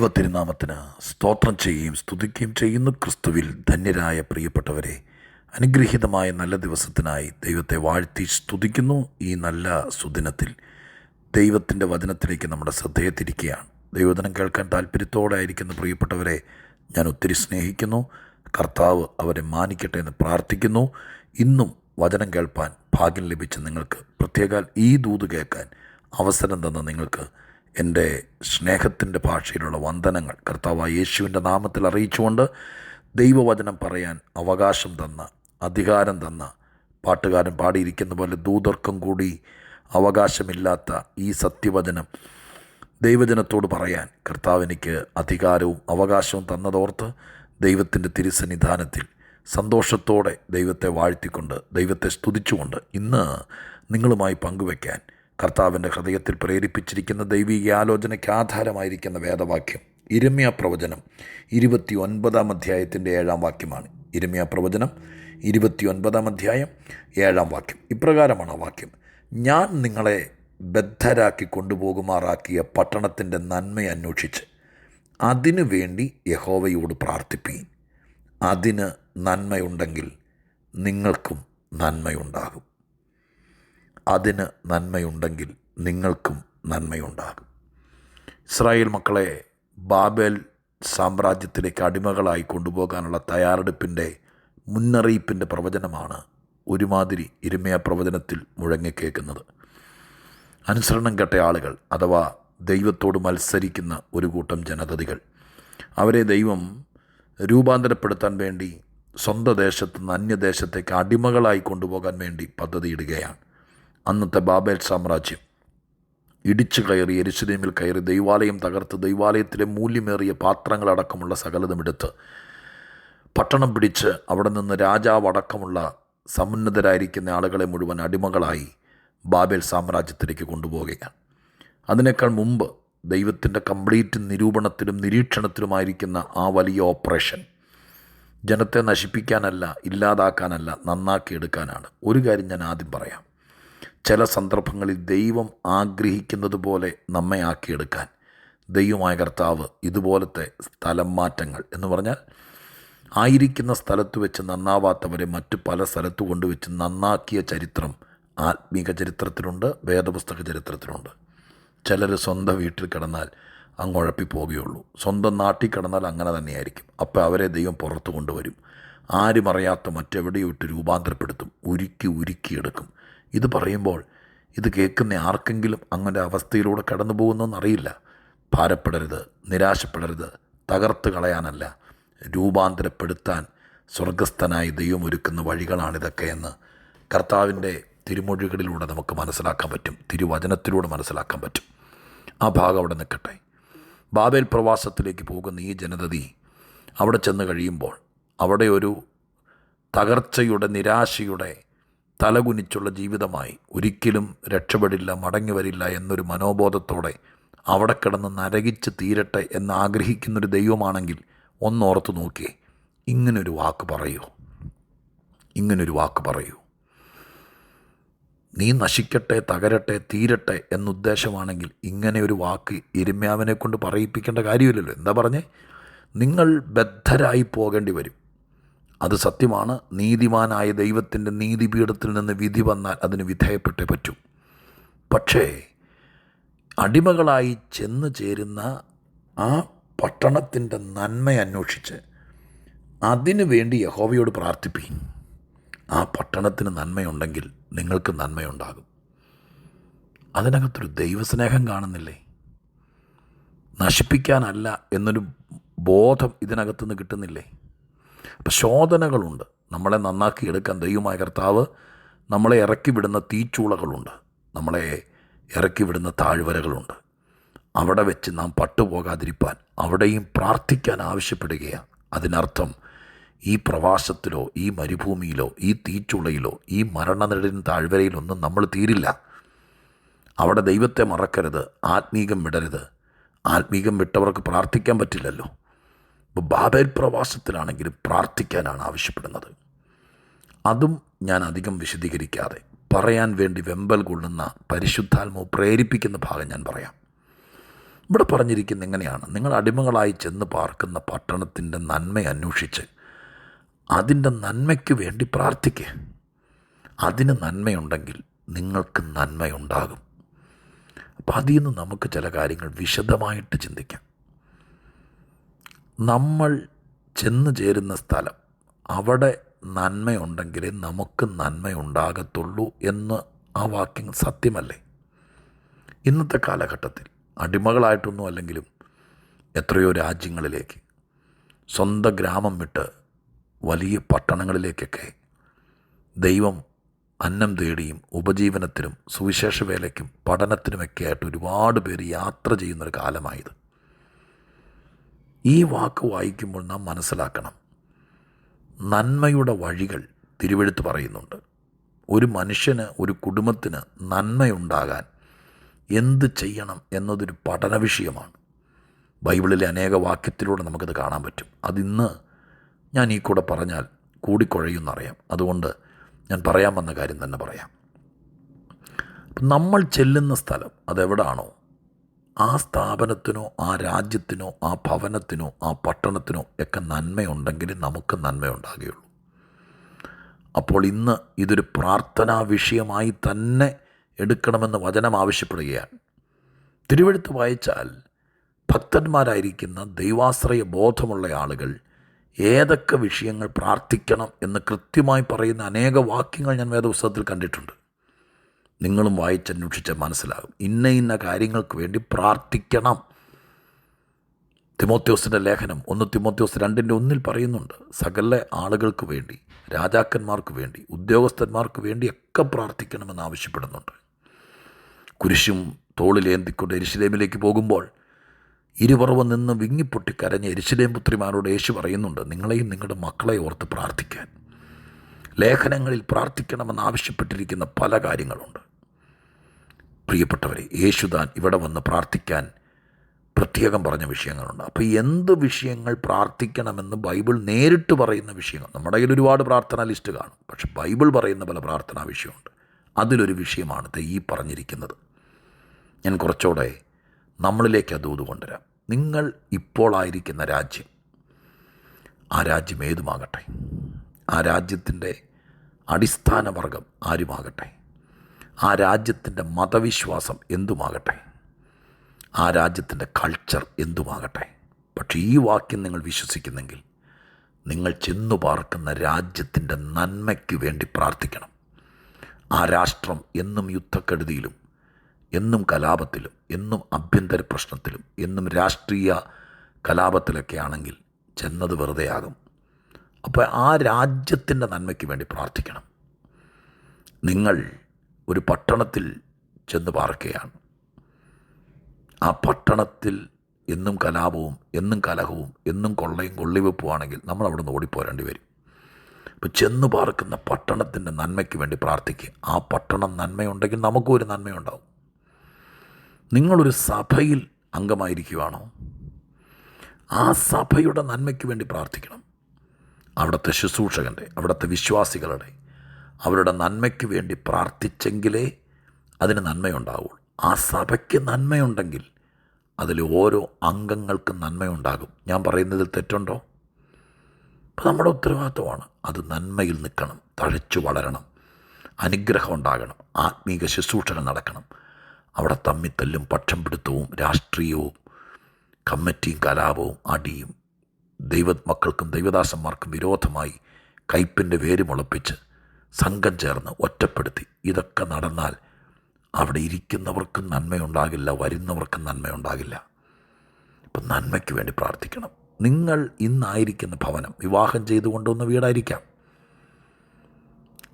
ദൈവ തിരുനാമത്തിന് സ്തോത്രം ചെയ്യുകയും സ്തുതിക്കുകയും ചെയ്യുന്നു. ക്രിസ്തുവിൽ ധന്യരായ പ്രിയപ്പെട്ടവരെ, അനുഗ്രഹീതമായ നല്ല ദിവസത്തിനായി ദൈവത്തെ വാഴ്ത്തി സ്തുതിക്കുന്നു. ഈ നല്ല സുദിനത്തിൽ ദൈവത്തിൻ്റെ വചനത്തിലേക്ക് നമ്മുടെ ശ്രദ്ധയെ തിരിക്കുകയാണ്. ദൈവവചനം കേൾക്കാൻ താല്പര്യത്തോടെ ആയിരിക്കുന്ന പ്രിയപ്പെട്ടവരെ ഞാൻ ഒത്തിരി സ്നേഹിക്കുന്നു. കർത്താവ് അവരെ മാനിക്കട്ടെ എന്ന് പ്രാർത്ഥിക്കുന്നു. ഇന്നും വചനം കേൾപ്പാൻ ഭാഗ്യം ലഭിച്ച നിങ്ങൾക്ക്, പ്രത്യേകാൽ ഈ ദൂത് കേൾക്കാൻ അവസരം തന്ന നിങ്ങൾക്ക് എൻ്റെ സ്നേഹത്തിൻ്റെ ഭാഷയിലുള്ള വന്ദനങ്ങൾ കർത്താവായ യേശുവിൻ്റെ നാമത്തിൽ അറിയിച്ചുകൊണ്ട്, ദൈവവചനം പറയാൻ അവകാശം തന്ന, അധികാരം തന്ന, പാട്ടുകാരൻ പാടിയിരിക്കുന്ന പോലെ ദൂതർക്കും കൂടി അവകാശമില്ലാത്ത ഈ സത്യവചനം ദൈവജനത്തോട് പറയാൻ കർത്താവ് എനിക്ക് അധികാരവും അവകാശവും തന്നതോർത്ത് ദൈവത്തിൻ്റെ തിരുസന്നിധാനത്തിൽ സന്തോഷത്തോടെ ദൈവത്തെ വാഴ്ത്തിക്കൊണ്ട്, ദൈവത്തെ സ്തുതിച്ചുകൊണ്ട് ഇന്ന് നിങ്ങളുമായി പങ്കുവയ്ക്കാൻ കർത്താവിൻ്റെ ഹൃദയത്തിൽ പ്രേരിപ്പിച്ചിരിക്കുന്ന ദൈവിക ആലോചനയ്ക്ക് ആധാരമായിരിക്കുന്ന വേദവാക്യം യിരെമ്യാ പ്രവചനം 29 അധ്യായത്തിൻ്റെ 7 വാക്യമാണ്. യിരെമ്യാ പ്രവചനം 29 അധ്യായം 7 വാക്യം. ഇപ്രകാരമാണ് ആ വാക്യം: ഞാൻ നിങ്ങളെ ബദ്ധരാക്കി കൊണ്ടുപോകുമാറാക്കിയ പട്ടണത്തിൻ്റെ നന്മ അന്വേഷിച്ച് അതിനു വേണ്ടി യഹോവയോട് പ്രാർത്ഥിപ്പീൻ. അതിന് നന്മയുണ്ടെങ്കിൽ നിങ്ങൾക്കും നന്മയുണ്ടാകും. അതിന് നന്മയുണ്ടെങ്കിൽ നിങ്ങൾക്കും നന്മയുണ്ടാകും. ഇസ്രായേൽ മക്കളെ ബാബേൽ സാമ്രാജ്യത്തിലേക്ക് അടിമകളായി കൊണ്ടുപോകാനുള്ള തയ്യാറെടുപ്പിൻ്റെ മുന്നറിയിപ്പിൻ്റെ പ്രവചനമാണ് ഒരുമാതിരി യിരെമ്യാ പ്രവചനത്തിൽ മുഴങ്ങിക്കേൾക്കുന്നത്. അനുസരണം കെട്ട ആളുകൾ, അഥവാ ദൈവത്തോട് മത്സരിക്കുന്ന ഒരു കൂട്ടം ജനതതികൾ, അവരെ ദൈവം രൂപാന്തരപ്പെടുത്താൻ വേണ്ടി സ്വന്തം ദേശത്ത് നിന്ന് അന്യദേശത്തേക്ക് അടിമകളായി കൊണ്ടുപോകാൻ വേണ്ടി പദ്ധതിയിടുകയാണ്. അന്നത്തെ ബാബേൽ സാമ്രാജ്യം ഇടിച്ചു കയറി യെരൂശലേമിൽ കയറി ദൈവാലയം തകർത്ത് ദൈവാലയത്തിലെ മൂല്യമേറിയ പാത്രങ്ങളടക്കമുള്ള സകലതും എടുത്ത് പട്ടണം പിടിച്ച് അവിടെ നിന്ന് രാജാവടക്കമുള്ള സമുന്നതരായിരിക്കുന്ന ആളുകളെ മുഴുവൻ അടിമകളായി ബാബേൽ സാമ്രാജ്യത്തിലേക്ക് കൊണ്ടുപോവുകയാണ്. അതിനേക്കാൾ മുമ്പ് ദൈവത്തിൻ്റെ കംപ്ലീറ്റ് നിരൂപണത്തിലും നിരീക്ഷണത്തിലുമായിരിക്കുന്ന ആ വലിയ ഓപ്പറേഷൻ ജനത്തെ നശിപ്പിക്കാനല്ല, ഇല്ലാതാക്കാനല്ല, നന്നാക്കിയെടുക്കാനാണ്. ഒരു കാര്യം ഞാൻ ആദ്യം പറയാം. ചില സന്ദർഭങ്ങളിൽ ദൈവം ആഗ്രഹിക്കുന്നത് പോലെ നമ്മെ ആക്കിയെടുക്കാൻ ദൈവമായ കർത്താവ് ഇതുപോലത്തെ സ്ഥലം മാറ്റങ്ങൾ എന്ന് പറഞ്ഞാൽ, ആയിരിക്കുന്ന സ്ഥലത്ത് വെച്ച് നന്നാവാത്തവരെ മറ്റു പല സ്ഥലത്ത് കൊണ്ടുവച്ച് നന്നാക്കിയ ചരിത്രം ആത്മീക ചരിത്രത്തിലുണ്ട്, വേദപുസ്തക ചരിത്രത്തിലുണ്ട്. ചിലർ സ്വന്തം വീട്ടിൽ കിടന്നാൽ അങ്ങ് ഉഴപ്പിപ്പോവുകയുള്ളൂ, സ്വന്തം നാട്ടിൽ കിടന്നാൽ അങ്ങനെ തന്നെയായിരിക്കും. അപ്പോൾ അവരെ ദൈവം പുറത്തു കൊണ്ടുവരും, ആരും അറിയാത്ത മറ്റെവിടെയോ ഇട്ട് രൂപാന്തരപ്പെടുത്തും, ഉരുക്കിയെടുക്കും. ഇത് പറയുമ്പോൾ ഇത് കേൾക്കുന്ന ആർക്കെങ്കിലും അങ്ങനെ അവസ്ഥയിലൂടെ കടന്നു പോകുന്നതെന്നറിയില്ല. ഭാരപ്പെടരുത്, നിരാശപ്പെടരുത്. തകർത്ത് കളയാനല്ല, രൂപാന്തരപ്പെടുത്താൻ സ്വർഗസ്ഥനായി ദൈവം ഒരുക്കുന്ന വഴികളാണിതൊക്കെ എന്ന് കർത്താവിൻ്റെ തിരുമൊഴികളിലൂടെ നമുക്ക് മനസ്സിലാക്കാൻ പറ്റും, തിരുവചനത്തിലൂടെ മനസ്സിലാക്കാൻ പറ്റും. ആ ഭാഗം അവിടെ നിൽക്കട്ടെ. ബാബേൽ പ്രവാസത്തിലേക്ക് പോകുന്ന ഈ ജനതതി അവിടെ ചെന്ന് കഴിയുമ്പോൾ അവിടെ ഒരു തകർച്ചയുടെ, നിരാശയുടെ, തലകുനിച്ചുള്ള ജീവിതമായി, ഒരിക്കലും രക്ഷപ്പെടില്ല, മടങ്ങി വരില്ല എന്നൊരു മനോബോധത്തോടെ അവിടെ കിടന്ന് നരകിച്ച് തീരട്ടെ എന്ന് ആഗ്രഹിക്കുന്നൊരു ദൈവമാണെങ്കിൽ ഒന്നോർത്ത് നോക്കിയേ, ഇങ്ങനൊരു വാക്ക് പറയൂ. നീ നശിക്കട്ടെ, തകരട്ടെ, തീരട്ടെ എന്നുദ്ദേശമാണെങ്കിൽ ഇങ്ങനെ ഒരു വാക്ക് യിരെമ്യാവിനെ കൊണ്ട് പറയിപ്പിക്കേണ്ട കാര്യമില്ലല്ലോ. എന്താ പറഞ്ഞേ? നിങ്ങൾ ബദ്ധരായി പോകേണ്ടി വരും. അത് സത്യമാണ്. നീതിമാനായ ദൈവത്തിൻ്റെ നീതിപീഠത്തിൽ നിന്ന് വിധി വന്നാൽ അതിന് വിധേയപ്പെട്ടേ പറ്റൂ. പക്ഷേ അടിമകളായി ചെന്ന് ചേരുന്ന ആ പട്ടണത്തിൻ്റെ നന്മ അന്വേഷിച്ച് അതിനു വേണ്ടി യഹോവയോട് പ്രാർത്ഥിപ്പീൻ. ആ പട്ടണത്തിന് നന്മയുണ്ടെങ്കിൽ നിങ്ങൾക്ക് നന്മയുണ്ടാകും. അതിനകത്തൊരു ദൈവസ്നേഹം കാണുന്നില്ലേ? നശിപ്പിക്കാനല്ല എന്നൊരു ബോധം ഇതിനകത്തുനിന്ന് കിട്ടുന്നില്ലേ? അപ്പം ശോധനകളുണ്ട്. നമ്മളെ നന്നാക്കിയെടുക്കാൻ ദൈവമായ കർത്താവ് നമ്മളെ ഇറക്കി വിടുന്ന തീച്ചൂളകളുണ്ട്, നമ്മളെ ഇറക്കി വിടുന്ന താഴ്വരകളുണ്ട്. അവിടെ വെച്ച് നാം പട്ടുപോകാതിരിപ്പാൻ അവിടെയും പ്രാർത്ഥിക്കാൻ ആവശ്യപ്പെടുകയാണ്. അതിനർത്ഥം ഈ പ്രവാസത്തിലോ, ഈ മരുഭൂമിയിലോ, ഈ തീച്ചുളയിലോ, ഈ മരണനിഴലിൻ താഴ്വരയിലൊന്നും നമ്മൾ തീരില്ല. അവിടെ ദൈവത്തെ മറക്കരുത്, ആത്മീകം വിടരുത്. ആത്മീകം വിട്ടവർക്ക് പ്രാർത്ഥിക്കാൻ പറ്റില്ലല്ലോ. ഇപ്പോൾ ബാബേൽ പ്രവാസത്തിലാണെങ്കിലും പ്രാർത്ഥിക്കാനാണ് ആവശ്യപ്പെടുന്നത്. അതും ഞാൻ അധികം വിശദീകരിക്കാതെ പറയാൻ വേണ്ടി വെമ്പൽ കൊള്ളുന്ന, പരിശുദ്ധാത്മാവ് പ്രേരിപ്പിക്കുന്ന ഭാഗം ഞാൻ പറയാം. ഇവിടെ പറഞ്ഞിരിക്കുന്ന എങ്ങനെയാണ്? നിങ്ങൾ അടിമകളായി ചെന്ന് പാർക്കുന്ന പട്ടണത്തിൻ്റെ നന്മ അന്വേഷിച്ച് അതിൻ്റെ നന്മയ്ക്ക് വേണ്ടി പ്രാർത്ഥിക്കുക. അതിന് നന്മയുണ്ടെങ്കിൽ നിങ്ങൾക്ക് നന്മയുണ്ടാകും. അപ്പം അതിൽ നിന്ന് നമുക്ക് ചില കാര്യങ്ങൾ വിശദമായിട്ട് ചിന്തിക്കാം. നമ്മൾ ചെന്ന് ചേരുന്ന സ്ഥലം, അവിടെ നന്മയുണ്ടെങ്കിലേ നമുക്ക് നന്മയുണ്ടാകത്തുള്ളൂ എന്ന് ആ വാക്യം സത്യമല്ലേ? ഇന്നത്തെ കാലഘട്ടത്തിൽ അടിമകളായിട്ടൊന്നും അല്ലെങ്കിലും എത്രയോ രാജ്യങ്ങളിലേക്ക്, സ്വന്തം ഗ്രാമം വിട്ട് വലിയ പട്ടണങ്ങളിലേക്കൊക്കെ ദൈവം അന്നം തേടിയും ഉപജീവനത്തിനും സുവിശേഷ വേലയ്ക്കും പഠനത്തിനുമൊക്കെ ആയിട്ട് ഒരുപാട് പേര് യാത്ര ചെയ്യുന്നൊരു കാലമായത്. ഈ വാക്ക് വായിക്കുമ്പോൾ നാം മനസ്സിലാക്കണം, നന്മയുടെ വഴികൾ തിരുവെഴുത്ത് പറയുന്നുണ്ട്. ഒരു മനുഷ്യന്, ഒരു കുടുംബത്തിന് നന്മയുണ്ടാകാൻ എന്ത് ചെയ്യണം എന്നതൊരു പഠന വിഷയമാണ്. ബൈബിളിലെ അനേക വാക്യത്തിലൂടെ നമുക്കത് കാണാൻ പറ്റും. അതിന്ന് ഞാൻ ഈ കൂടെ പറഞ്ഞാൽ കൂടിക്കുഴയുമെന്നറിയാം. അതുകൊണ്ട് ഞാൻ പറയാൻ വന്ന കാര്യം തന്നെ പറയാം. നമ്മൾ ചെല്ലുന്ന സ്ഥലം അതെവിടാണോ, ആ സ്ഥാപനത്തിനോ ആ രാജ്യത്തിനോ ആ ഭവനത്തിനോ ആ പട്ടണത്തിനോ ഒക്കെ നന്മയുണ്ടെങ്കിൽ നമുക്ക് നന്മയുണ്ടാകുകയുള്ളൂ. അപ്പോൾ ഇന്ന് ഇതൊരു പ്രാർത്ഥനാ വിഷയമായി തന്നെ എടുക്കണമെന്ന് വചനം ആവശ്യപ്പെടുകയാണ്. തിരുവെഴുത്ത് വായിച്ചാൽ ഭക്തന്മാരായിരിക്കുന്ന ദൈവാശ്രയ ബോധമുള്ള ആളുകൾ ഏതൊക്കെ വിഷയങ്ങൾ പ്രാർത്ഥിക്കണം എന്ന് കൃത്യമായി പറയുന്ന അനേക വാക്യങ്ങൾ ഞാൻ വേദപുസ്തകത്തിൽ കണ്ടിട്ടുണ്ട്. നിങ്ങളും വായിച്ചന്വേഷിച്ചാൽ മനസ്സിലാകും. ഇന്ന ഇന്ന കാര്യങ്ങൾക്ക് വേണ്ടി പ്രാർത്ഥിക്കണം. തിമോത്തിയോസിൻ്റെ ലേഖനം 1 തിമോത്തിയോസ് 2:1 പറയുന്നുണ്ട്. സകല ആളുകൾക്ക് വേണ്ടി, രാജാക്കന്മാർക്ക് വേണ്ടി, ഉദ്യോഗസ്ഥന്മാർക്ക് വേണ്ടിയൊക്കെ പ്രാർത്ഥിക്കണമെന്ന് ആവശ്യപ്പെടുന്നുണ്ട്. കുരിശും തോളിലേന്തിക്കൊണ്ട് യെരുശലേമിലേക്ക് പോകുമ്പോൾ ഇരുപുറവും നിന്ന് വിങ്ങിപ്പൊട്ടി കരഞ്ഞ യെരുശലേം പുത്രിമാരോട് യേശു പറയുന്നുണ്ട്, നിങ്ങളെയും നിങ്ങളുടെ മക്കളെ ഓർത്ത് പ്രാർത്ഥിക്കാൻ. ലേഖനങ്ങളിൽ പ്രാർത്ഥിക്കണമെന്ന് ആവശ്യപ്പെട്ടിരിക്കുന്ന പല കാര്യങ്ങളുണ്ട്. പ്രിയപ്പെട്ടവരെ, യേശുദാൻ ഇവിടെ വന്ന് പ്രാർത്ഥിക്കാൻ പ്രത്യേകം പറഞ്ഞ വിഷയങ്ങളുണ്ട്. അപ്പോൾ എന്ത് വിഷയങ്ങൾ പ്രാർത്ഥിക്കണമെന്ന് ബൈബിൾ നേരിട്ട് പറയുന്ന വിഷയങ്ങൾ, നമ്മുടെ കയ്യിൽ ഒരുപാട് പ്രാർത്ഥനാ ലിസ്റ്റ് കാണും, പക്ഷെ ബൈബിൾ പറയുന്ന പല പ്രാർത്ഥനാ വിഷയമുണ്ട്. അതിലൊരു വിഷയമാണ് ഈ പറഞ്ഞിരിക്കുന്നത്. ഞാൻ കുറച്ചുകൂടെ നമ്മളിലേക്ക് അത് കൊണ്ടുവരാം. നിങ്ങൾ ഇപ്പോൾ ആയിരിക്കുന്ന രാജ്യം, ആ രാജ്യം ഏതുമാകട്ടെ, ആ രാജ്യത്തിൻ്റെ അടിസ്ഥാന വർഗം ആരുമാകട്ടെ, ആ രാജ്യത്തിൻ്റെ മതവിശ്വാസം എന്തുമാകട്ടെ, ആ രാജ്യത്തിൻ്റെ കൾച്ചർ എന്തുമാകട്ടെ, പക്ഷേ ഈ വാക്യം നിങ്ങൾ വിശ്വസിക്കുന്നെങ്കിൽ നിങ്ങൾ ചെന്നു പാർക്കുന്ന രാജ്യത്തിൻ്റെ നന്മയ്ക്ക് വേണ്ടി പ്രാർത്ഥിക്കണം. ആ രാഷ്ട്രം എന്നും യുദ്ധക്കെടുതിയിലും, എന്നും കലാപത്തിലും, എന്നും ആഭ്യന്തര പ്രശ്നത്തിലും, എന്നും രാഷ്ട്രീയ കലാപത്തിലൊക്കെ ആണെങ്കിൽ ചെന്നത് വെറുതെയാകും. അപ്പോൾ ആ രാജ്യത്തിൻ്റെ നന്മയ്ക്ക് വേണ്ടി പ്രാർത്ഥിക്കണം. നിങ്ങൾ ഒരു പട്ടണത്തിൽ ചെന്ന് പാർക്കുകയാണ്. ആ പട്ടണത്തിൽ എന്നും കലാപവും, എന്നും കലഹവും, എന്നും കൊള്ളയും കൊള്ളിവെപ്പുമാണെങ്കിൽ നമ്മൾ അവിടെ നിന്ന് ഓടിപ്പോരേണ്ടി വരും. അപ്പോൾ ചെന്ന് പാർക്കുന്ന പട്ടണത്തിൻ്റെ നന്മയ്ക്ക് വേണ്ടി പ്രാർത്ഥിക്കുക. ആ പട്ടണം നന്മയുണ്ടെങ്കിൽ നമുക്കും ഒരു നന്മയുണ്ടാവും. നിങ്ങളൊരു സഭയിൽ അംഗമായിരിക്കുകയാണോ, ആ സഭയുടെ നന്മയ്ക്ക് വേണ്ടി പ്രാർത്ഥിക്കണം. അവിടുത്തെ ശുശ്രൂഷകൻ്റെ, അവിടുത്തെ വിശ്വാസികളുടെ, അവരുടെ നന്മയ്ക്ക് വേണ്ടി പ്രാർത്ഥിച്ചെങ്കിലേ അതിന് നന്മയുണ്ടാവുള്ളൂ. ആ സഭയ്ക്ക് നന്മയുണ്ടെങ്കിൽ അതിൽ ഓരോ അംഗങ്ങൾക്കും നന്മയുണ്ടാകും. ഞാൻ പറയുന്നതിൽ തെറ്റുണ്ടോ? അപ്പം നമ്മുടെ ഉത്തരവാദിത്വമാണ് അത് നന്മയിൽ നിൽക്കണം, തഴച്ചു വളരണം, അനുഗ്രഹം ഉണ്ടാകണം, ആത്മീക ശുശ്രൂഷകൾ നടക്കണം. അവിടെ തമ്മിത്തല്ലും പക്ഷം പിടുത്തവും രാഷ്ട്രീയവും കമ്മിറ്റിയും കലാപവും അടിയും ദൈവമക്കൾക്കും ദൈവദാസന്മാർക്കും വിരോധമായി കയ്പിൻ്റെ വേര് മുളപ്പിച്ച് സംഘം ചേർന്ന് ഒറ്റപ്പെടുത്തി ഇതൊക്കെ നടന്നാൽ അവിടെ ഇരിക്കുന്നവർക്കും നന്മയുണ്ടാകില്ല, വരുന്നവർക്കും നന്മയുണ്ടാകില്ല. അപ്പം നന്മയ്ക്ക് വേണ്ടി പ്രാർത്ഥിക്കണം. നിങ്ങൾ ഇന്നായിരിക്കുന്ന ഭവനം വിവാഹം ചെയ്തു കൊണ്ടുവന്ന വീടായിരിക്കാം.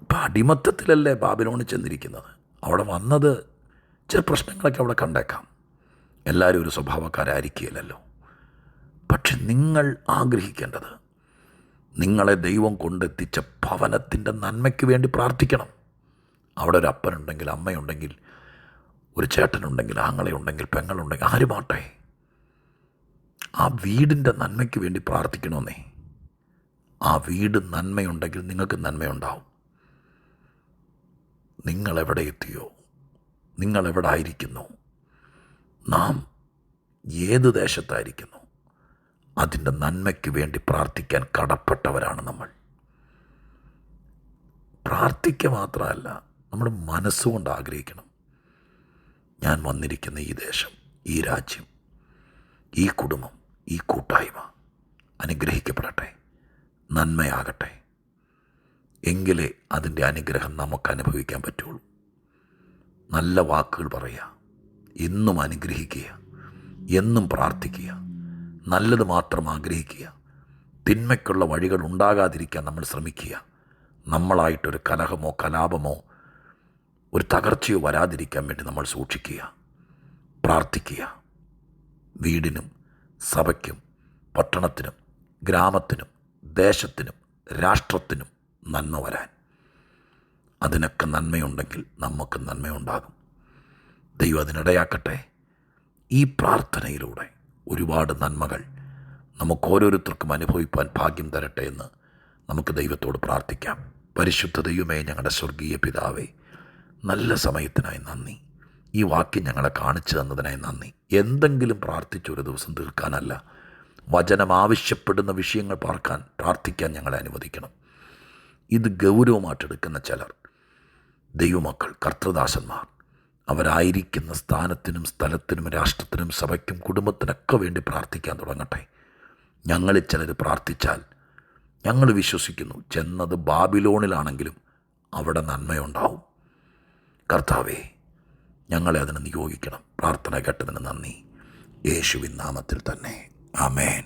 ഇപ്പം അടിമത്തത്തിലല്ലേ ബാബിലോണിൽ ചെന്നിരിക്കുന്നത്. അവിടെ വന്നത് ചില പ്രശ്നങ്ങളൊക്കെ അവിടെ കണ്ടേക്കാം. എല്ലാവരും ഒരു സ്വഭാവക്കാരായിരിക്കുകയില്ലല്ലോ. പക്ഷെ നിങ്ങൾ ആഗ്രഹിക്കേണ്ടത് നിങ്ങളെ ദൈവം കൊണ്ടെത്തിച്ച ഭവനത്തിൻ്റെ നന്മയ്ക്ക് വേണ്ടി പ്രാർത്ഥിക്കണം. അവിടെ ഒരു അപ്പനുണ്ടെങ്കിൽ, അമ്മയുണ്ടെങ്കിൽ, ഒരു ചേട്ടനുണ്ടെങ്കിൽ, ആങ്ങളയുണ്ടെങ്കിൽ, പെങ്ങളുണ്ടെങ്കിൽ, ആരുമാട്ടെ, ആ വീടിൻ്റെ നന്മയ്ക്ക് വേണ്ടി പ്രാർത്ഥിക്കണമെന്നേ. ആ വീട് നന്മയുണ്ടെങ്കിൽ നിങ്ങൾക്ക് നന്മയുണ്ടാവും. നിങ്ങളെവിടെ എത്തിയോ, നിങ്ങളെവിടെ ആയിരിക്കുന്നു, നാം ഏത് ദേശത്തായിരിക്കുന്നു അതിൻ്റെ നന്മയ്ക്ക് വേണ്ടി പ്രാർത്ഥിക്കാൻ കടപ്പെട്ടവരാണ് നമ്മൾ. പ്രാർത്ഥിക്കുക മാത്രമല്ല, നമ്മുടെ മനസ്സുകൊണ്ട് ആഗ്രഹിക്കണം. ഞാൻ വന്നിരിക്കുന്ന ഈ ദേശം, ഈ രാജ്യം, ഈ കുടുംബം, ഈ കൂട്ടായ്മ അനുഗ്രഹിക്കപ്പെടട്ടെ, നന്മയാകട്ടെ. എങ്കിലേ അതിൻ്റെ അനുഗ്രഹം നമുക്ക് അനുഭവിക്കാൻ പറ്റുള്ളൂ. നല്ല വാക്കുകൾ പറയുക, എന്നും അനുഗ്രഹിക്കുക, എന്നും പ്രാർത്ഥിക്കുക, നല്ലത് മാത്രം ആഗ്രഹിക്കുക, തിന്മയ്ക്കുള്ള വഴികൾ ഉണ്ടാകാതിരിക്കാൻ നമ്മൾ ശ്രമിക്കുക. നമ്മളായിട്ടൊരു കലഹമോ കലാപമോ ഒരു തകർച്ചയോ വരാതിരിക്കാൻ വേണ്ടി നമ്മൾ സൂക്ഷിക്കുക, പ്രാർത്ഥിക്കുക. വീടിനും സഭയ്ക്കും പട്ടണത്തിനും ഗ്രാമത്തിനും ദേശത്തിനും രാഷ്ട്രത്തിനും നന്മ വരാൻ, അതിനൊക്കെ നന്മയുണ്ടെങ്കിൽ നമുക്ക് നന്മയുണ്ടാകും. ദൈവം അതിനിടയാക്കട്ടെ. ഈ പ്രാർത്ഥനയിലൂടെ ഒരുപാട് നന്മകൾ നമുക്ക് ഓരോരുത്തർക്കും അനുഭവിപ്പാൻ ഭാഗ്യം തരട്ടെ എന്ന് നമുക്ക് ദൈവത്തോട് പ്രാർത്ഥിക്കാം. പരിശുദ്ധ ദൈവമേ, ഞങ്ങളുടെ സ്വർഗീയ പിതാവേ, നല്ല സമയത്തിനായി നന്ദി. ഈ വാക്യം ഞങ്ങളെ കാണിച്ചു തന്നതിനായി നന്ദി. എന്തെങ്കിലും പ്രാർത്ഥിച്ചൊരു ദിവസം തീർക്കാനല്ല, വചനം ആവശ്യപ്പെടുന്ന വിഷയങ്ങൾ പ്രാർത്ഥിക്കാൻ ഞങ്ങളെ അനുവദിക്കണം. ഇത് ഗൗരവമായിട്ടെടുക്കുന്ന ചിലർ ദൈവമക്കൾ, കർത്തൃദാസന്മാർ, അവരായിരിക്കുന്ന സ്ഥാനത്തിനും സ്ഥലത്തിനും രാഷ്ട്രത്തിനും സഭയ്ക്കും കുടുംബത്തിനൊക്കെ വേണ്ടി പ്രാർത്ഥിക്കാൻ തുടങ്ങട്ടെ. ഞങ്ങളിൽ ചിലർ പ്രാർത്ഥിച്ചാൽ ഞങ്ങൾ വിശ്വസിക്കുന്നു ചെന്നത് ബാബിലോണിലാണെങ്കിലും അവിടെ നന്മയുണ്ടാവും. കർത്താവേ, ഞങ്ങളെ അതിന് നിയോഗിക്കണം. പ്രാർത്ഥന കേട്ടതിന് നന്ദി. യേശുവിൻ നാമത്തിൽ തന്നെ, ആമേൻ.